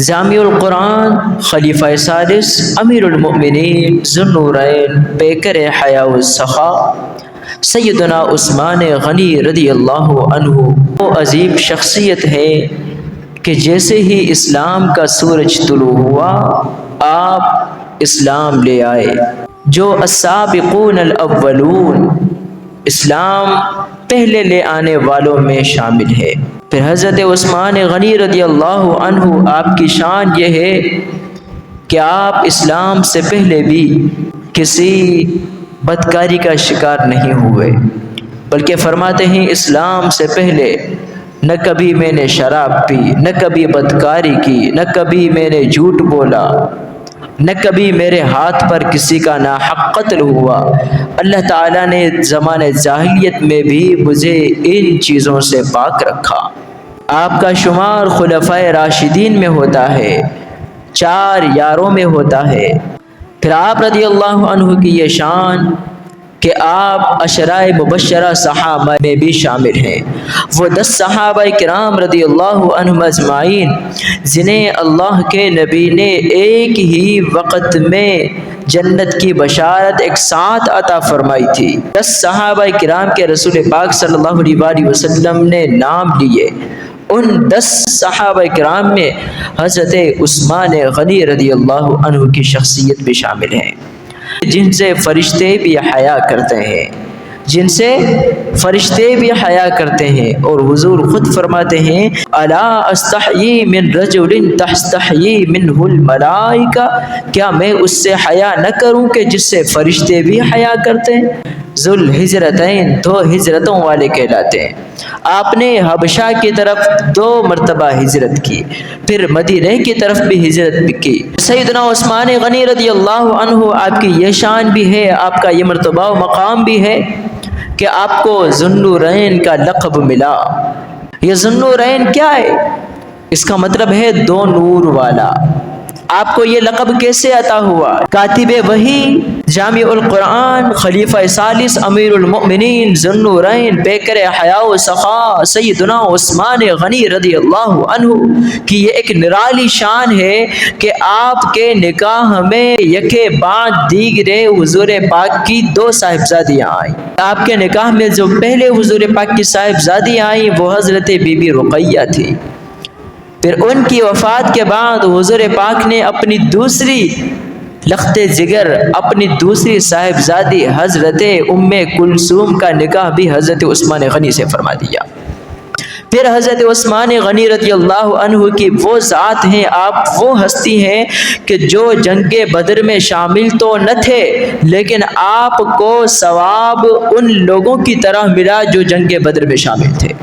جامع القرآن خلیفہ ثالث امیر المؤمنین ذو النورین پیکر حیا و سخا سیدنا عثمان غنی رضی اللہ عنہ وہ عظیم شخصیت ہے کہ جیسے ہی اسلام کا سورج طلوع ہوا آپ اسلام لے آئے، جو السابقون الاولون اسلام پہلے لے آنے والوں میں شامل ہے۔ پھر حضرت عثمان غنی رضی اللہ عنہ آپ کی شان یہ ہے کہ آپ اسلام سے پہلے بھی کسی بدکاری کا شکار نہیں ہوئے، بلکہ فرماتے ہیں اسلام سے پہلے نہ کبھی میں نے شراب پی، نہ کبھی بدکاری کی، نہ کبھی میں نے جھوٹ بولا، نہ کبھی میرے ہاتھ پر کسی کا ناحق قتل ہوا۔ اللہ تعالیٰ نے زمانہ جاہلیت میں بھی مجھے ان چیزوں سے پاک رکھا۔ آپ کا شمار خلفائے راشدین میں ہوتا ہے، 4 یاروں میں ہوتا ہے۔ پھر آپ رضی اللہ عنہ کی یہ شان کہ آپ عشرۂ مبشرہ صحابہ میں بھی شامل ہیں، وہ 10 صحابہ کرام رضی اللہ عنہم اجمعین جنہیں اللہ کے نبی نے ایک ہی وقت میں جنت کی بشارت ایک ساتھ عطا فرمائی تھی۔ 10 صحابہ کرام کے رسول پاک صلی اللہ علیہ وسلم نے نام لیے، ان 10 صحابہ کرام میں حضرت عثمان غنی رضی اللہ عنہ کی شخصیت بھی شامل ہے، جن سے فرشتے بھی حیا کرتے ہیں، جن سے فرشتے بھی حیا کرتے ہیں۔ اور حضور خود فرماتے ہیں الا استحیی من رجل تستحیی منہ الملائکہ، کیا میں اس سے حیا نہ کروں کہ جس سے فرشتے بھی حیا کرتے ہیں۔ ذو الہجرتین 2 ہجرتوں والے کہلاتے ہیں۔ آپ نے حبشہ کی طرف 2 مرتبہ ہجرت کی، پھر مدینہ کی طرف بھی ہجرت بھی کی۔ سیدنا عثمان غنی رضی اللہ عنہ آپ کی یہ شان بھی ہے، آپ کا یہ مرتبہ و مقام بھی ہے کہ آپ کو ذو النورین کا لقب ملا۔ یہ ذو النورین کیا ہے؟ اس کا مطلب ہے 2 نور والا۔ آپ کو یہ لقب کیسے عطا ہوا؟ کاتب وحی، جامع القرآن، خلیفہ ثالث امیر المؤمنین ذو النورین پیکر حیا و سخا سیدنا عثمان غنی رضی اللہ عنہ کی یہ ایک نرالی شان ہے کہ آپ کے نکاح میں یکے بعد دیگرے حضور پاک کی 2 صاحبزادیاں آئیں۔ آپ کے نکاح میں جو پہلے حضور پاک کی صاحبزادیاں آئیں وہ حضرت بی بی رقیہ تھی۔ پھر ان کی وفات کے بعد حضور پاک نے اپنی دوسری لخت جگر، اپنی دوسری صاحبزادی حضرت ام کلثوم کا نکاح بھی حضرت عثمان غنی سے فرما دیا۔ پھر حضرت عثمان غنی رضی اللہ عنہ کی وہ ذات ہیں، آپ وہ ہستی ہیں کہ جو جنگ بدر میں شامل تو نہ تھے لیکن آپ کو ثواب ان لوگوں کی طرح ملا جو جنگ بدر میں شامل تھے۔